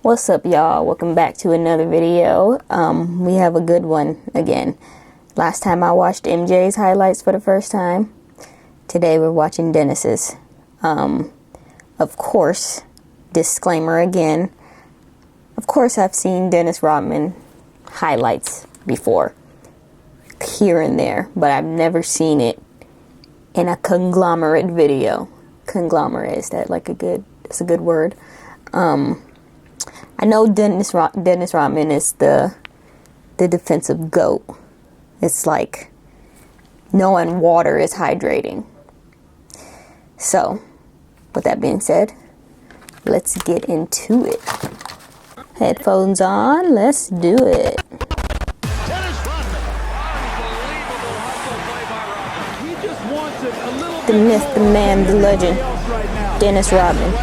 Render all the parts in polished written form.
What's up, y'all? Welcome back to another video. We have a good one again. Last time I watched MJ's highlights for the first time. Today we're watching Dennis's. Of course, disclaimer again. Of course, I've seen Dennis Rodman highlights before, here and there, but I've never seen it in a conglomerate video. Conglomerate, is that like it's a good word? I know Dennis Rodman is the defensive GOAT. It's like knowing water is hydrating. So, with that being said, let's get into it. Headphones on, let's do it. The myth, the man, the legend, Dennis Rodman.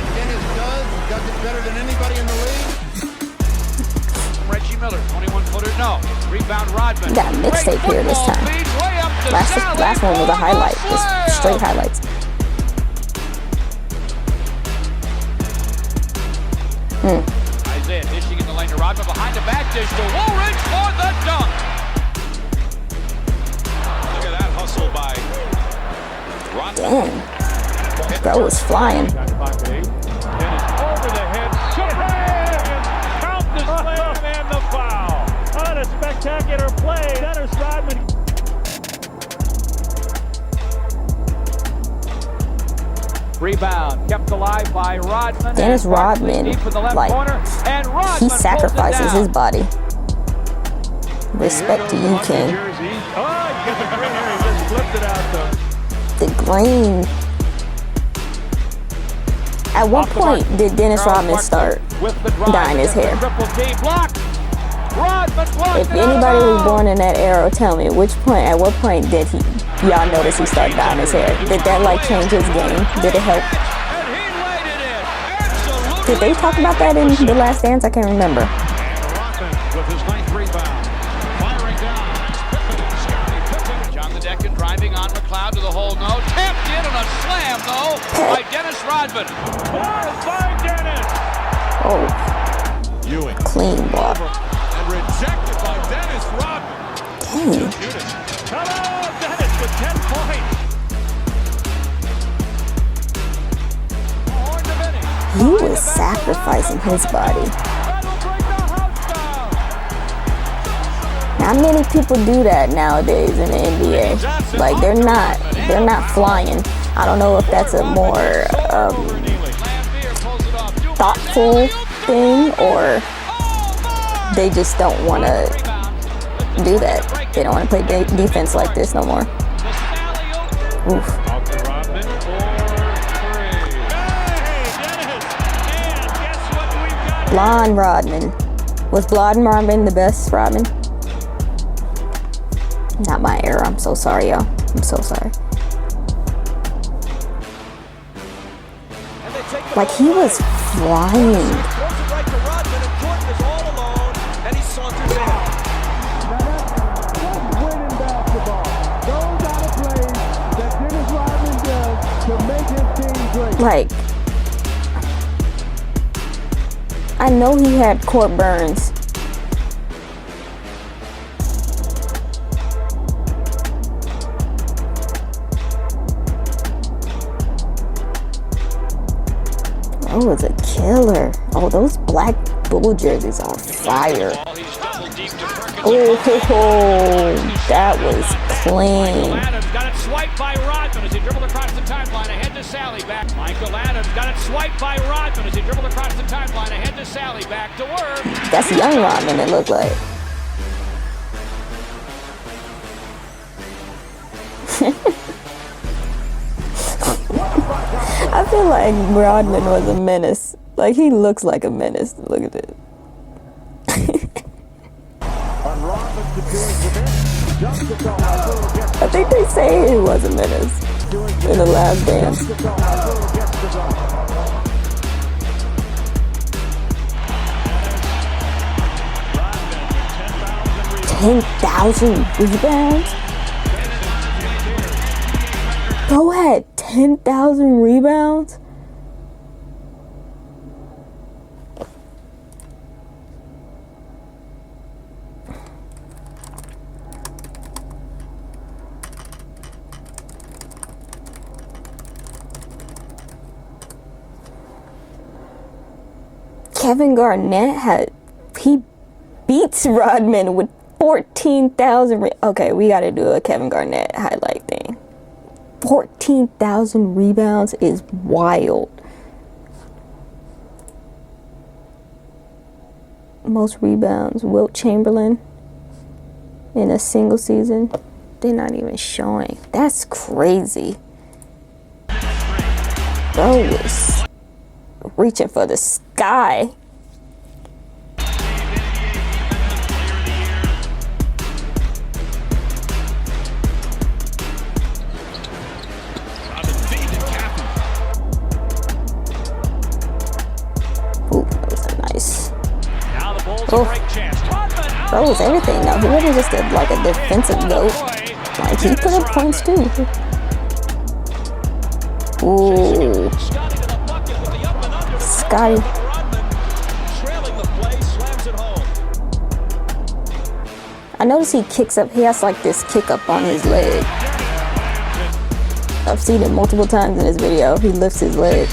No. Rebound Rodman. Got a mixtape here this time. Last one was a highlight. Just straight highlights. Isaiah dishing in the lane to Rodman, behind the back dish to Woolridge for the dunk. Look at that hustle by Rodman. Damn. Bro was flying. Dennis over the head. Count the slam and the foul. What a spectacular play. Dennis Rodman. Rebound kept alive by Rodman. Dennis Rodman, like, he sacrifices his body. Respect to you, King. The green. At what point did Dennis Rodman start dyeing his hair? If anybody was born in that era, tell me at what point did y'all notice he started dyeing his hair? Did that like change his game? Did it help? Did they talk about that in The Last Dance? I can't remember. John the Deacon driving on McLeod to the hole, no. Tapped in on a slam, though, by Dennis Rodman. By Dennis. Oh, clean block. Rejected by Dennis Rodman. Dang. Hello, Dennis with 10 points. He was sacrificing his body. Not many people do that nowadays in the NBA. Like they're not flying. I don't know if that's a more thoughtful thing, or they just don't want to do that. They don't want to play defense like this no more. Oof. Blonde Rodman. Was Blonde Rodman the best Rodman? Not my era. I'm so sorry, y'all. I'm so sorry. Like, he was flying. Like, I know he had court burns. Oh, it's a killer. Oh, those black Bull jerseys are fire. Oh, that was clean. Got it swiped by Rodman as he dribbled across the timeline ahead to Sally back. Michael Adams got it swiped by Rodman as he dribbled across the timeline ahead to Sally back to work. That's young Rodman, it looked like. I feel like Rodman was a menace. Like, he looks like a menace. Look at it. I think they say he was a menace in The Last Dance. 10,000 rebounds? Bro had 10,000 rebounds? Kevin Garnett he beats Rodman with 14,000. Okay, we got to do a Kevin Garnett highlight thing. 14,000 rebounds is wild. Most rebounds, Wilt Chamberlain in a single season. They're not even showing. That's crazy. Bro is reaching for the sky. Ooh, that was a nice. Oh, bro was everything now. He wasn't just like a defensive goat. Like, he put up points too. Ooh. Scotty. I notice he kicks up. He has like this kick up on his leg. I've seen it multiple times in this video. He lifts his leg.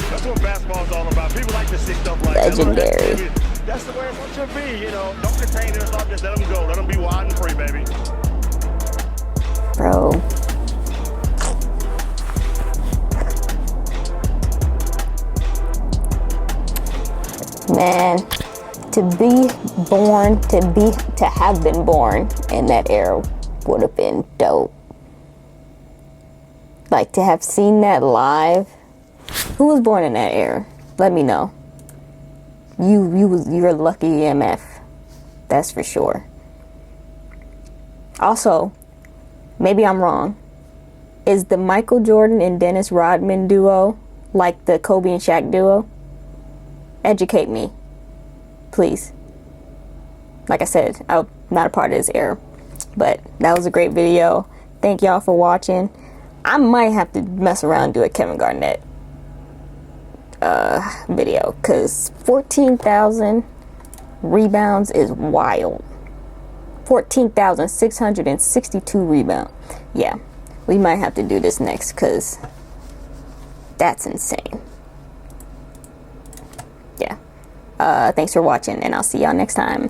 That's what basketball's all about. People like to see stuff like legendary. That. That's the way it should be, you know. Don't contain it or something. Just let them go. Let them be wide and free, baby. Bro. Man, to have been born in that era would have been dope. Like, to have seen that live. Who was born in that era? Let me know. You're lucky MF. That's for sure. Also, maybe I'm wrong. Is the Michael Jordan and Dennis Rodman duo like the Kobe and Shaq duo? Educate me, please. Like I said, I'm not a part of this era, but that was a great video. Thank y'all for watching. I might have to mess around and do a Kevin Garnett video, because 14,000 rebounds is wild. 14,662 rebounds. Yeah, we might have to do this next, because that's insane. Yeah. Thanks for watching, and I'll see y'all next time.